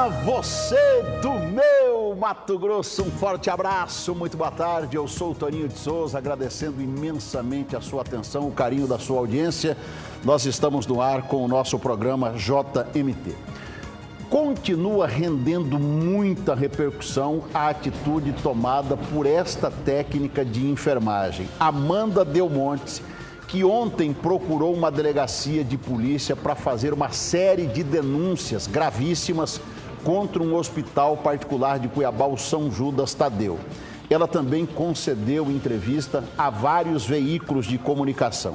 Olá, você do meu Mato Grosso, um forte abraço, muito boa tarde, eu sou o Toninho de Souza, agradecendo imensamente a sua atenção, o carinho da sua audiência. Nós estamos no ar com o nosso programa JMT. Continua rendendo muita repercussão a atitude tomada por esta técnica de enfermagem, Amanda Del Monte, que ontem procurou uma delegacia de polícia para fazer uma série de denúncias gravíssimas contra um hospital particular de Cuiabá, o São Judas Tadeu. Ela também concedeu entrevista a vários veículos de comunicação.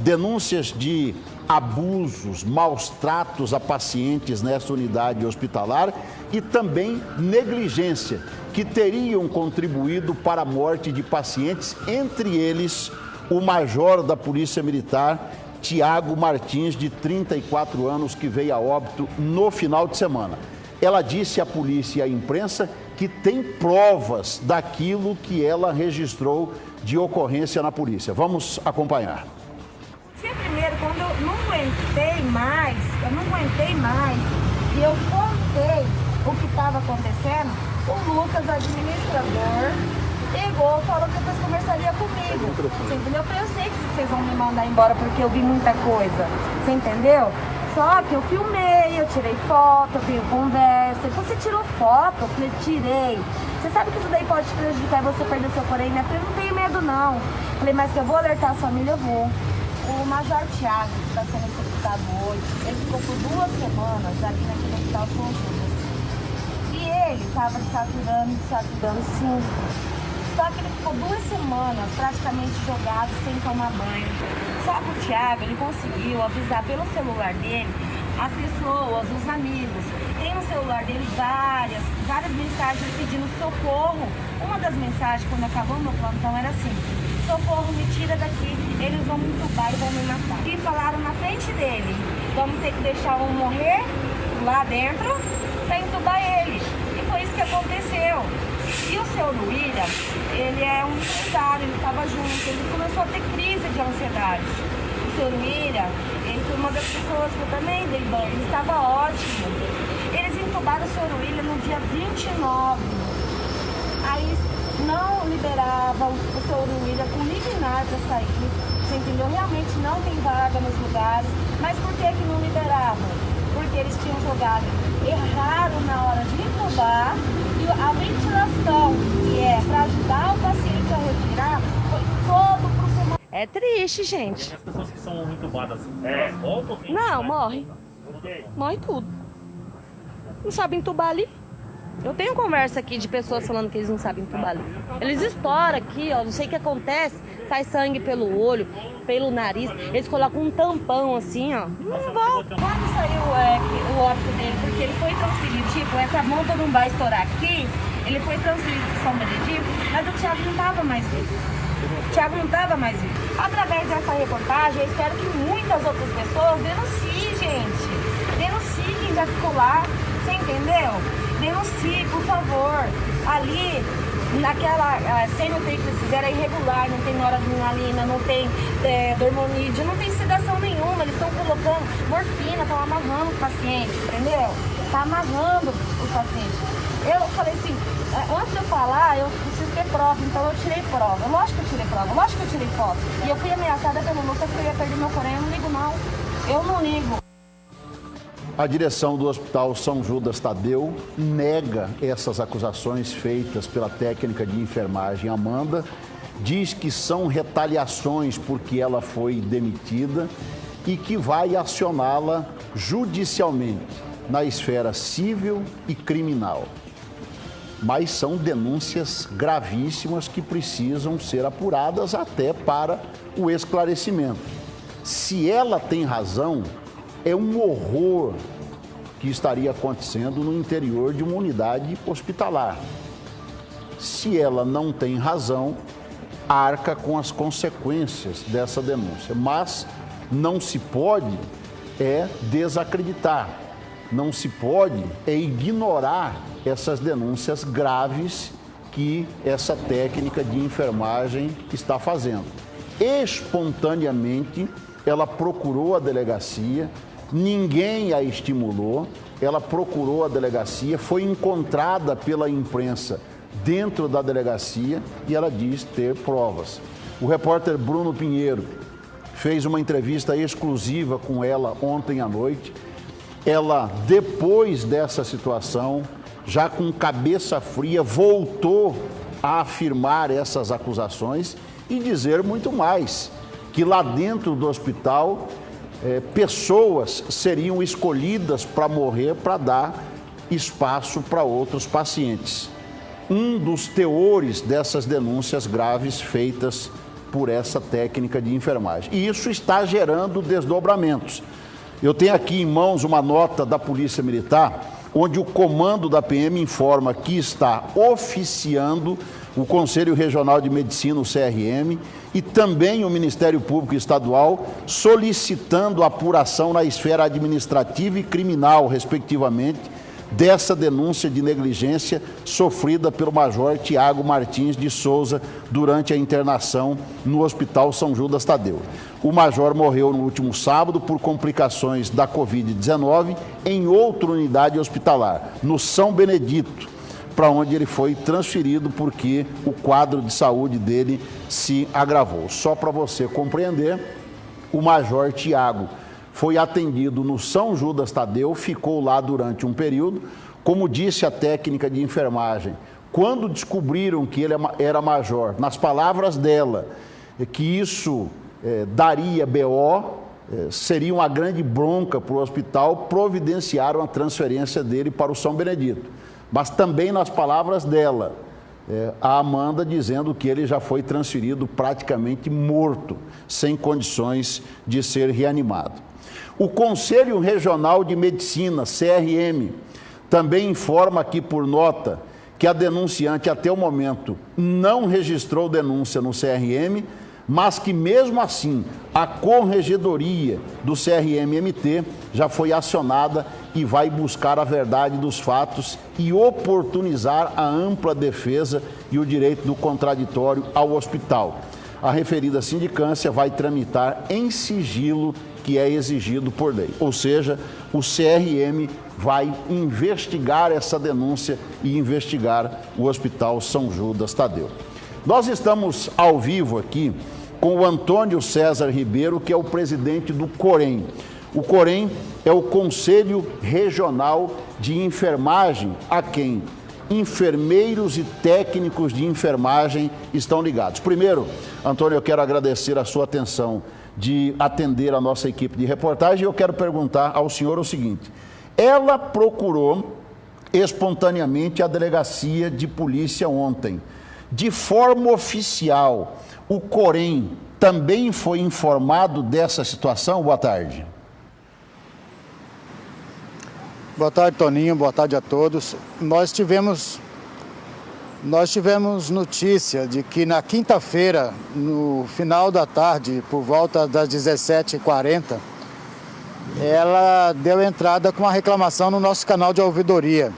Denúncias de abusos, maus tratos a pacientes nessa unidade hospitalar e também negligência, que teriam contribuído para a morte de pacientes, entre eles o major da Polícia Militar, Tiago Martins, de 34 anos, que veio a óbito no final de semana. Ela disse à polícia e à imprensa que tem provas daquilo que ela registrou de ocorrência na polícia. Vamos acompanhar. Primeiro, quando eu não aguentei mais, e eu contei o que estava acontecendo, o Lucas, administrador, pegou, falou que depois conversaria comigo. Você entendeu? Eu falei, eu sei que vocês vão me mandar embora porque eu vi muita coisa. Você entendeu? Só que eu filmei, eu tirei foto, eu tenho conversa. E você tirou foto? Eu falei, tirei. Você sabe que isso daí pode te prejudicar e você perder seu porém, né? Eu falei, não tenho medo não. Eu falei, mas que eu vou alertar a família, eu vou. O Major Tiago, que está sendo executado hoje, ele ficou por 2 semanas aqui naquele hospital São Judas. E ele estava saturando sim. Só que ele ficou 2 semanas praticamente jogado sem tomar banho. Só que o Tiago, ele conseguiu avisar pelo celular dele as pessoas, os amigos. Tem no celular dele várias mensagens pedindo socorro. Uma das mensagens, quando acabou o meu plantão, era assim: socorro, me tira daqui, eles vão me entubar e vão me matar. E falaram na frente dele: vamos ter que deixar um morrer lá dentro para entubar ele. E foi isso que aconteceu. E o senhor William, ele é um empresário, ele estava junto, ele começou a ter crise de ansiedade. O senhor William, ele foi uma das pessoas que eu também dei banho, ele estava ótimo. Eles entubaram o senhor William no dia 29. Aí não liberava o senhor William com liminar para sair. Você entendeu? Realmente não tem vaga nos lugares. Mas por que não liberavam? Porque eles tinham jogado, erraram na hora de entubar, e a ventilação, que é para ajudar o paciente a respirar, foi todo pro pulmão. É triste, gente. As pessoas que são entubadas, voltam? Não, morre. Morre tudo. Não sabem entubar ali. Eu tenho conversa aqui de pessoas falando que eles não sabem entubar ali. Eles estouram aqui, ó, não sei o que acontece, sai sangue pelo olho, pelo nariz, eles colocam um tampão assim, ó, não volta. Quando saiu o óbito dele, porque ele foi transferido, tipo, essa monta não vai estourar aqui, ele foi transferido para São Benedito, mas o Thiago não estava mais vivo. Através dessa reportagem, eu espero que muitas outras pessoas denunciem, gente. Denunciem quem já ficou lá, você entendeu? Denuncie, por favor. Ali, naquela CNUTI que eles fizeram, é irregular, não tem noradrenalina, não tem dormonídeo, não tem sedação nenhuma. Eles estão colocando morfina, estão amarrando os pacientes, entendeu? Está amarrando os pacientes. Eu falei assim, antes de eu falar, eu preciso ter prova, então eu tirei prova. Lógico que eu tirei prova, lógico que eu tirei foto. E eu fui ameaçada pelo Lucas que eu ia perder meu corém, eu não ligo não. Eu não ligo. A direção do Hospital São Judas Tadeu nega essas acusações feitas pela técnica de enfermagem Amanda, diz que são retaliações porque ela foi demitida e que vai acioná-la judicialmente na esfera civil e criminal. Mas são denúncias gravíssimas que precisam ser apuradas até para o esclarecimento. Se ela tem razão, é um horror que estaria acontecendo no interior de uma unidade hospitalar. Se ela não tem razão, arca com as consequências dessa denúncia. Mas não se pode desacreditar, não se pode ignorar essas denúncias graves que essa técnica de enfermagem está fazendo. Espontaneamente, ela procurou a delegacia, ninguém a estimulou, ela procurou a delegacia, foi encontrada pela imprensa dentro da delegacia e ela diz ter provas. O repórter Bruno Pinheiro fez uma entrevista exclusiva com ela ontem à noite. Ela, depois dessa situação, já com cabeça fria, voltou a afirmar essas acusações e dizer muito mais, que lá dentro do hospital pessoas seriam escolhidas para morrer, para dar espaço para outros pacientes. Um dos teores dessas denúncias graves feitas por essa técnica de enfermagem. E isso está gerando desdobramentos. Eu tenho aqui em mãos uma nota da Polícia Militar, onde o comando da PM informa que está oficiando o Conselho Regional de Medicina, o CRM, e também o Ministério Público Estadual, solicitando apuração na esfera administrativa e criminal, respectivamente, dessa denúncia de negligência sofrida pelo Major Tiago Martins de Souza durante a internação no Hospital São Judas Tadeu. O Major morreu no último sábado por complicações da Covid-19 em outra unidade hospitalar, no São Benedito, para onde ele foi transferido porque o quadro de saúde dele se agravou. Só para você compreender, o Major Tiago foi atendido no São Judas Tadeu, ficou lá durante um período. Como disse a técnica de enfermagem, quando descobriram que ele era major, nas palavras dela, que isso daria BO, seria uma grande bronca para o hospital, providenciaram a transferência dele para o São Benedito. Mas também nas palavras dela, a Amanda dizendo que ele já foi transferido praticamente morto, sem condições de ser reanimado. O Conselho Regional de Medicina, CRM, também informa aqui por nota que a denunciante até o momento não registrou denúncia no CRM, mas que mesmo assim a Corregedoria do CRM-MT já foi acionada e vai buscar a verdade dos fatos e oportunizar a ampla defesa e o direito do contraditório ao hospital. A referida sindicância vai tramitar em sigilo que é exigido por lei. Ou seja, o CRM vai investigar essa denúncia e investigar o Hospital São Judas Tadeu. Nós estamos ao vivo aqui com o Antônio César Ribeiro, que é o presidente do COREM. O COREM é o Conselho Regional de Enfermagem, a quem enfermeiros e técnicos de enfermagem estão ligados. Primeiro, Antônio, eu quero agradecer a sua atenção de atender a nossa equipe de reportagem. Eu quero perguntar ao senhor o seguinte: ela procurou espontaneamente a delegacia de polícia ontem. De forma oficial, o COREM também foi informado dessa situação? Boa tarde. Boa tarde, Toninho. Boa tarde a todos. Nós tivemos notícia de que na quinta-feira, no final da tarde, por volta das 17h40, ela deu entrada com uma reclamação no nosso canal de ouvidoria.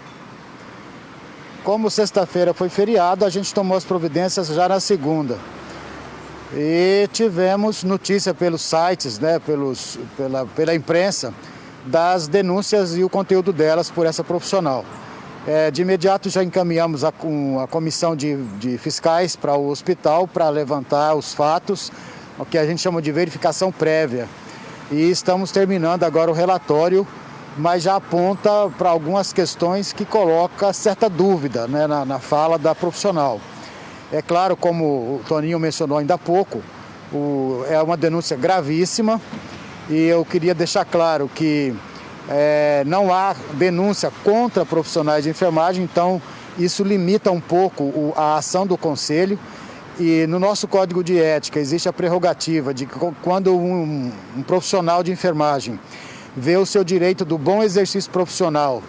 Como sexta-feira foi feriado, a gente tomou as providências já na segunda. E tivemos notícia pelos sites, né, pela imprensa, das denúncias e o conteúdo delas por essa profissional. De imediato já encaminhamos a comissão de fiscais para o hospital para levantar os fatos, o que a gente chama de verificação prévia. E estamos terminando agora o relatório, mas já aponta para algumas questões que coloca certa dúvida, né, na fala da profissional. É claro, como o Toninho mencionou ainda há pouco, é uma denúncia gravíssima e eu queria deixar claro que não há denúncia contra profissionais de enfermagem, então isso limita um pouco a ação do Conselho. E no nosso Código de Ética existe a prerrogativa de que quando um profissional de enfermagem vê o seu direito do bom exercício profissional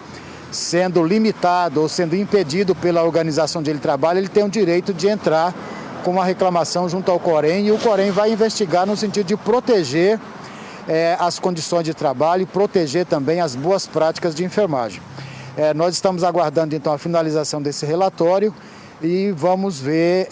sendo limitado ou sendo impedido pela organização onde ele trabalha, ele tem o direito de entrar com uma reclamação junto ao COREM e o COREM vai investigar no sentido de proteger as condições de trabalho e proteger também as boas práticas de enfermagem. Nós estamos aguardando então a finalização desse relatório e vamos ver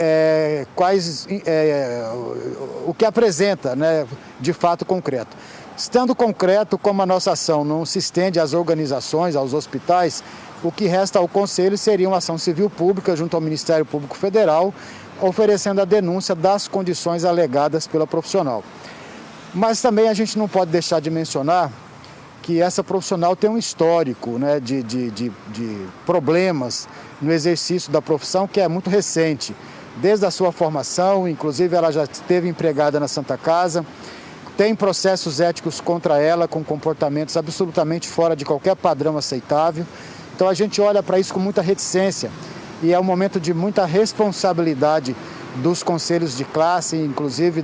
o que apresenta, né, de fato concreto. Estando concreto como a nossa ação não se estende às organizações, aos hospitais, o que resta ao Conselho seria uma ação civil pública junto ao Ministério Público Federal, oferecendo a denúncia das condições alegadas pela profissional. Mas também a gente não pode deixar de mencionar que essa profissional tem um histórico, né, de problemas no exercício da profissão que é muito recente. Desde a sua formação, inclusive ela já esteve empregada na Santa Casa, tem processos éticos contra ela com comportamentos absolutamente fora de qualquer padrão aceitável. Então a gente olha para isso com muita reticência e é um momento de muita responsabilidade dos conselhos de classe, inclusive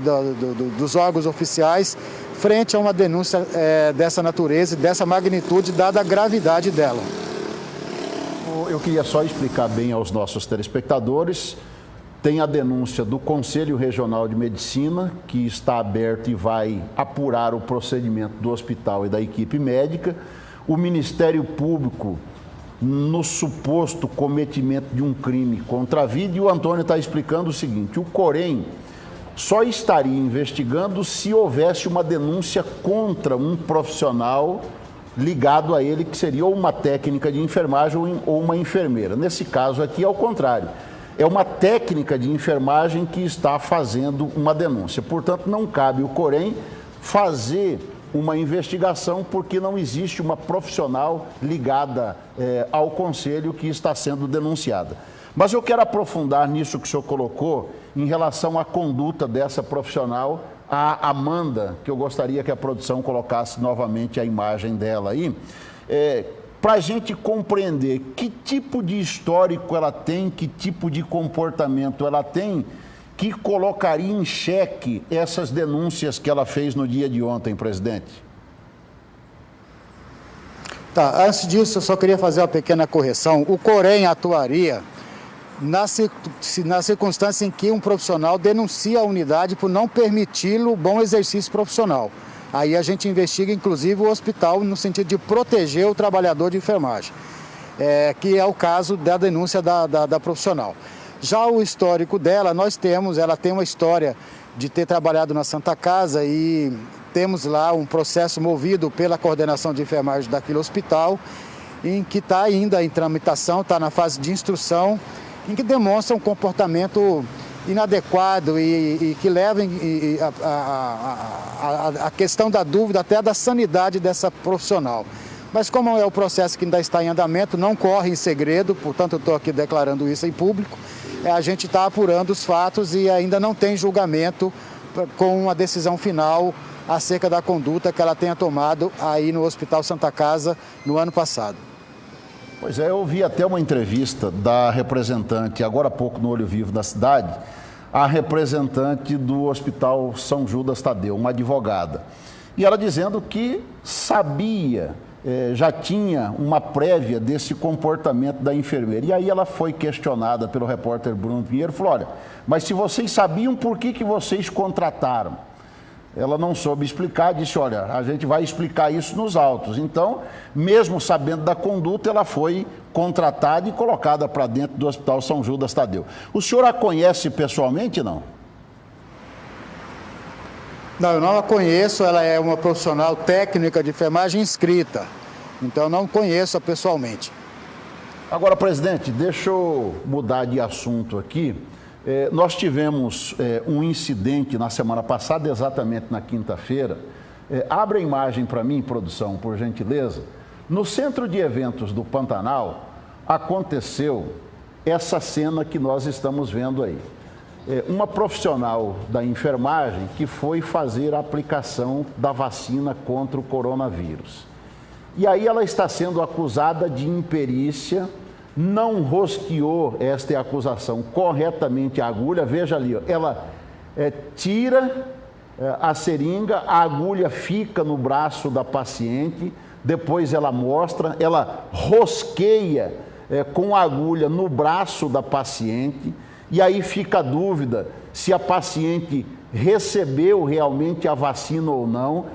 dos órgãos oficiais, frente a uma denúncia dessa natureza e dessa magnitude, dada a gravidade dela. Eu queria só explicar bem aos nossos telespectadores. Tem a denúncia do Conselho Regional de Medicina, que está aberto e vai apurar o procedimento do hospital e da equipe médica. O Ministério Público, no suposto cometimento de um crime contra a vida, e o Antônio está explicando o seguinte: o Corém só estaria investigando se houvesse uma denúncia contra um profissional ligado a ele, que seria ou uma técnica de enfermagem ou uma enfermeira. Nesse caso aqui, ao contrário. É uma técnica de enfermagem que está fazendo uma denúncia. Portanto, não cabe o Corém fazer uma investigação porque não existe uma profissional ligada ao Conselho que está sendo denunciada. Mas eu quero aprofundar nisso que o senhor colocou em relação à conduta dessa profissional, a Amanda, que eu gostaria que a produção colocasse novamente a imagem dela aí. Para a gente compreender que tipo de histórico ela tem, que tipo de comportamento ela tem, que colocaria em xeque essas denúncias que ela fez no dia de ontem, presidente? Tá, antes disso, eu só queria fazer uma pequena correção. O Corém atuaria na circunstância em que um profissional denuncia a unidade por não permiti-lo o bom exercício profissional. Aí a gente investiga, inclusive, o hospital no sentido de proteger o trabalhador de enfermagem, que é o caso da denúncia da profissional. Já o histórico dela, ela tem uma história de ter trabalhado na Santa Casa e temos lá um processo movido pela coordenação de enfermagem daquele hospital, em que está ainda em tramitação, está na fase de instrução, em que demonstra um comportamento inadequado e que levem a questão da dúvida até da sanidade dessa profissional. Mas como é o processo que ainda está em andamento, não corre em segredo, portanto eu estou aqui declarando isso em público, a gente está apurando os fatos e ainda não tem julgamento com uma decisão final acerca da conduta que ela tenha tomado aí no Hospital Santa Casa no ano passado. Pois é, eu ouvi até uma entrevista da representante, agora há pouco no Olho Vivo da Cidade, a representante do Hospital São Judas Tadeu, uma advogada. E ela dizendo que sabia, já tinha uma prévia desse comportamento da enfermeira. E aí ela foi questionada pelo repórter Bruno Pinheiro e falou: olha, mas se vocês sabiam, por que vocês contrataram? Ela não soube explicar, disse: olha, a gente vai explicar isso nos autos. Então, mesmo sabendo da conduta, ela foi contratada e colocada para dentro do Hospital São Judas Tadeu. O senhor a conhece pessoalmente, não? Não, eu não a conheço, ela é uma profissional técnica de enfermagem inscrita, então eu não conheço-a pessoalmente. Agora, presidente, deixa eu mudar de assunto aqui. Nós tivemos um incidente na semana passada, exatamente na quinta-feira. Abre a imagem para mim, produção, por gentileza. No centro de eventos do Pantanal, aconteceu essa cena que nós estamos vendo aí. Uma profissional da enfermagem que foi fazer a aplicação da vacina contra o coronavírus. E aí ela está sendo acusada de imperícia, não rosqueou, esta é a acusação, corretamente a agulha. Veja ali, ó, ela tira a seringa, a agulha fica no braço da paciente, depois ela mostra, ela rosqueia com a agulha no braço da paciente, e aí fica a dúvida se a paciente recebeu realmente a vacina ou não.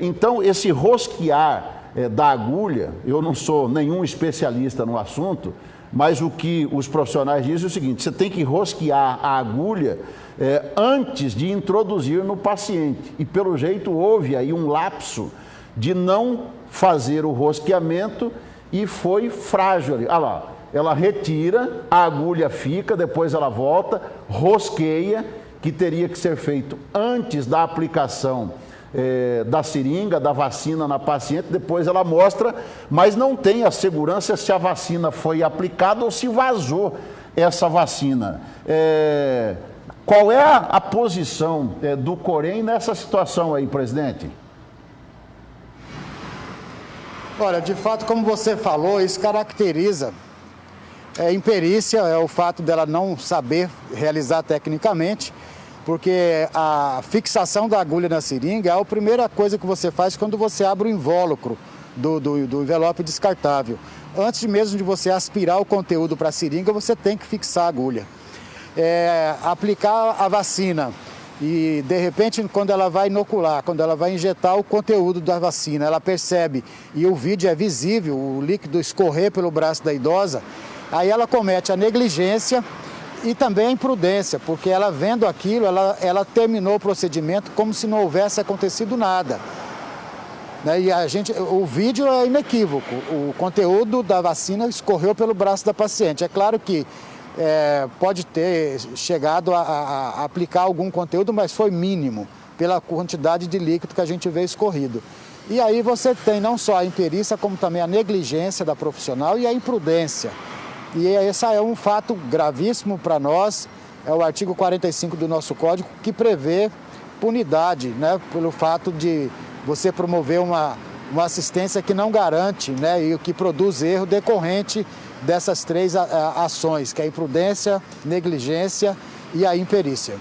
Então, esse rosquear da agulha, eu não sou nenhum especialista no assunto, mas o que os profissionais dizem é o seguinte: você tem que rosquear a agulha antes de introduzir no paciente. E pelo jeito houve aí um lapso de não fazer o rosqueamento e foi frágil ali. Olha lá, ela retira, a agulha fica, depois ela volta, rosqueia, que teria que ser feito antes da aplicação da seringa, da vacina na paciente, depois ela mostra, mas não tem a segurança se a vacina foi aplicada ou se vazou essa vacina. Qual é a posição do Corém nessa situação aí, presidente? Olha, de fato, como você falou, isso caracteriza imperícia, é o fato dela não saber realizar tecnicamente, porque a fixação da agulha na seringa é a primeira coisa que você faz quando você abre o invólucro do envelope descartável. Antes mesmo de você aspirar o conteúdo para a seringa, você tem que fixar a agulha. Aplicar a vacina e, de repente, quando ela vai inocular, quando ela vai injetar o conteúdo da vacina, ela percebe e o vídeo é visível, o líquido escorrer pelo braço da idosa, aí ela comete a negligência e também a imprudência, porque ela vendo aquilo, ela terminou o procedimento como se não houvesse acontecido nada. E o vídeo é inequívoco, o conteúdo da vacina escorreu pelo braço da paciente. É claro que pode ter chegado a aplicar algum conteúdo, mas foi mínimo, pela quantidade de líquido que a gente vê escorrido. E aí você tem não só a imperícia, como também a negligência da profissional e a imprudência. E esse é um fato gravíssimo para nós, é o artigo 45 do nosso Código, que prevê punidade, né, pelo fato de você promover uma assistência que não garante, né, e que produz erro decorrente dessas três ações, que é a imprudência, negligência e a imperícia.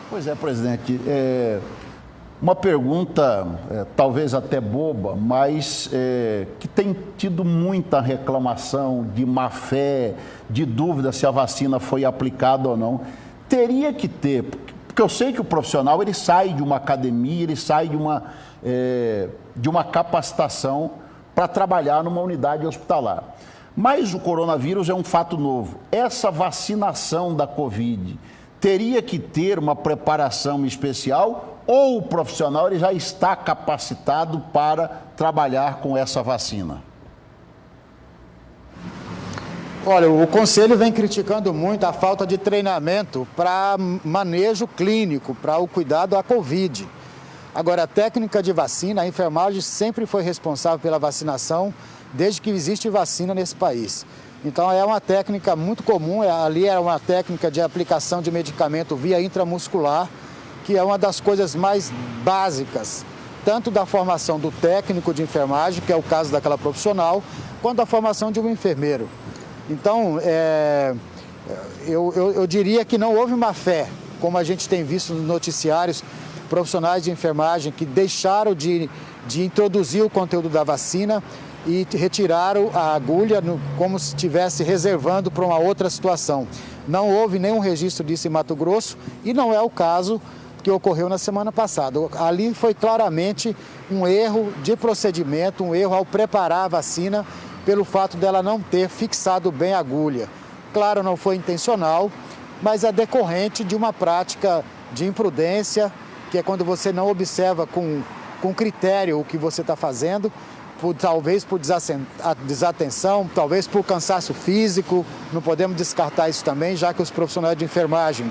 Pois é, presidente. Uma pergunta, talvez até boba, mas que tem tido muita reclamação de má fé, de dúvida se a vacina foi aplicada ou não. Teria que ter, porque eu sei que o profissional ele sai de uma academia, ele sai de uma capacitação para trabalhar numa unidade hospitalar. Mas o coronavírus é um fato novo. Essa vacinação da Covid teria que ter uma preparação especial ou o profissional ele já está capacitado para trabalhar com essa vacina? Olha, o Conselho vem criticando muito a falta de treinamento para manejo clínico, para o cuidado à Covid. Agora, a técnica de vacina, a enfermagem sempre foi responsável pela vacinação desde que existe vacina nesse país. Então, é uma técnica muito comum, ali é uma técnica de aplicação de medicamento via intramuscular, que é uma das coisas mais básicas, tanto da formação do técnico de enfermagem, que é o caso daquela profissional, quanto da formação de um enfermeiro. Então, eu diria que não houve má fé, como a gente tem visto nos noticiários, profissionais de enfermagem que deixaram de introduzir o conteúdo da vacina e retiraram a agulha como se estivesse reservando para uma outra situação. Não houve nenhum registro disso em Mato Grosso e não é o caso que ocorreu na semana passada. Ali foi claramente um erro de procedimento, um erro ao preparar a vacina pelo fato dela não ter fixado bem a agulha. Claro, não foi intencional, mas é decorrente de uma prática de imprudência, que é quando você não observa com critério o que você está fazendo, talvez por desatenção, talvez por cansaço físico, não podemos descartar isso também, já que os profissionais de enfermagem,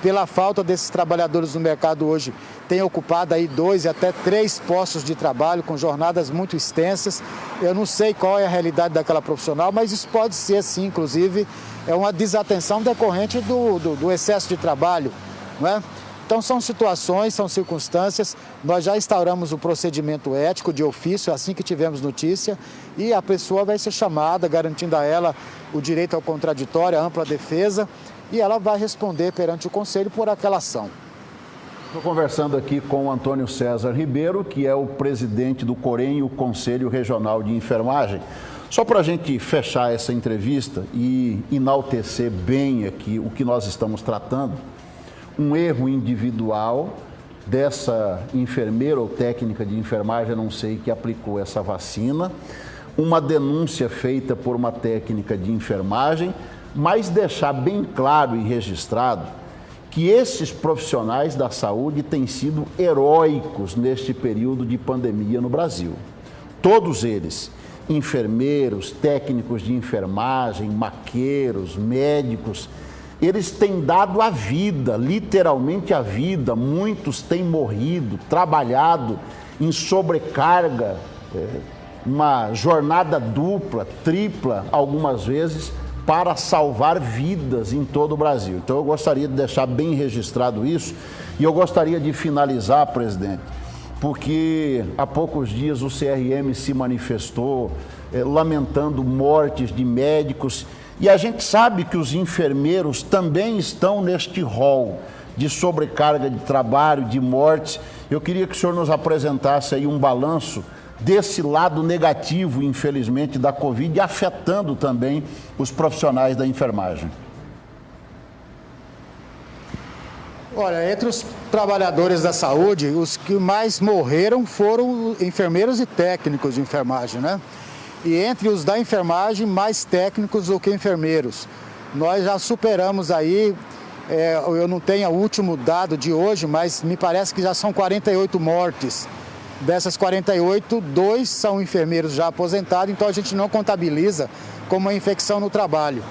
pela falta desses trabalhadores no mercado hoje, têm ocupado aí 2 e até 3 postos de trabalho com jornadas muito extensas. Eu não sei qual é a realidade daquela profissional, mas isso pode ser sim, inclusive, é uma desatenção decorrente do excesso de trabalho, não é? Então são situações, são circunstâncias, nós já instauramos o procedimento ético de ofício assim que tivermos notícia e a pessoa vai ser chamada, garantindo a ela o direito ao contraditório, a ampla defesa e ela vai responder perante o Conselho por aquela ação. Estou conversando aqui com o Antônio César Ribeiro, que é o presidente do Corém, o Conselho Regional de Enfermagem. Só para a gente fechar essa entrevista e enaltecer bem aqui o que nós estamos tratando, um erro individual dessa enfermeira ou técnica de enfermagem, não sei, que aplicou essa vacina, uma denúncia feita por uma técnica de enfermagem, mas deixar bem claro e registrado que esses profissionais da saúde têm sido heróicos neste período de pandemia no Brasil. Todos eles, enfermeiros, técnicos de enfermagem, maqueiros, médicos, eles têm dado a vida, literalmente a vida. Muitos têm morrido, trabalhado em sobrecarga, uma jornada dupla, tripla, algumas vezes, para salvar vidas em todo o Brasil. Então eu gostaria de deixar bem registrado isso e eu gostaria de finalizar, presidente, porque há poucos dias o CRM se manifestou lamentando mortes de médicos e a gente sabe que os enfermeiros também estão neste rol de sobrecarga de trabalho, de mortes. Eu queria que o senhor nos apresentasse aí um balanço desse lado negativo, infelizmente, da Covid, afetando também os profissionais da enfermagem. Olha, entre os trabalhadores da saúde, os que mais morreram foram enfermeiros e técnicos de enfermagem, né? E entre os da enfermagem, mais técnicos do que enfermeiros. Nós já superamos aí, eu não tenho o último dado de hoje, mas me parece que já são 48 mortes. Dessas 48, 2 são enfermeiros já aposentados, então a gente não contabiliza como uma infecção no trabalho,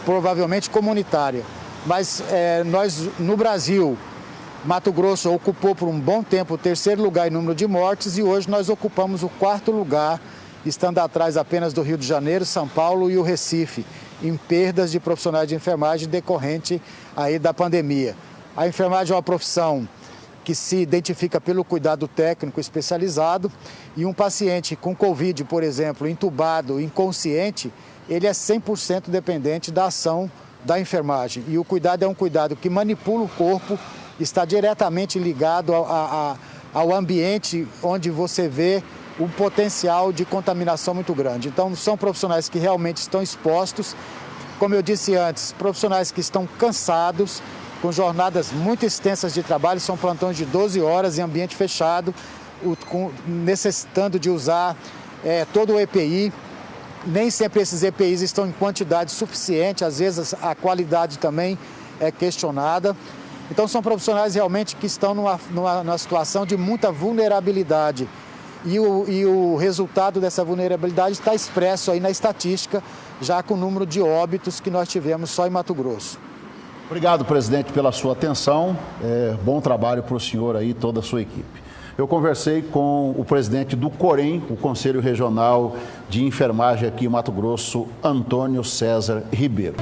provavelmente comunitária. Mas nós, no Brasil, Mato Grosso ocupou por um bom tempo o 3º lugar em número de mortes e hoje nós ocupamos o 4º lugar, estando atrás apenas do Rio de Janeiro, São Paulo e o Recife, em perdas de profissionais de enfermagem decorrente aí da pandemia. A enfermagem é uma profissão que se identifica pelo cuidado técnico especializado e um paciente com Covid, por exemplo, entubado, inconsciente, ele é 100% dependente da ação da enfermagem. E o cuidado é um cuidado que manipula o corpo, está diretamente ligado ao ambiente onde você vê um potencial de contaminação muito grande. Então, são profissionais que realmente estão expostos, como eu disse antes, profissionais que estão cansados, com jornadas muito extensas de trabalho, são plantões de 12 horas em ambiente fechado, necessitando de usar todo o EPI. Nem sempre esses EPIs estão em quantidade suficiente, às vezes a qualidade também é questionada. Então são profissionais realmente que estão numa situação de muita vulnerabilidade. E o resultado dessa vulnerabilidade está expresso aí na estatística, já com o número de óbitos que nós tivemos só em Mato Grosso. Obrigado, presidente, pela sua atenção. Bom trabalho para o senhor aí e toda a sua equipe. Eu conversei com o presidente do COREM, o Conselho Regional de Enfermagem aqui em Mato Grosso, Antônio César Ribeiro.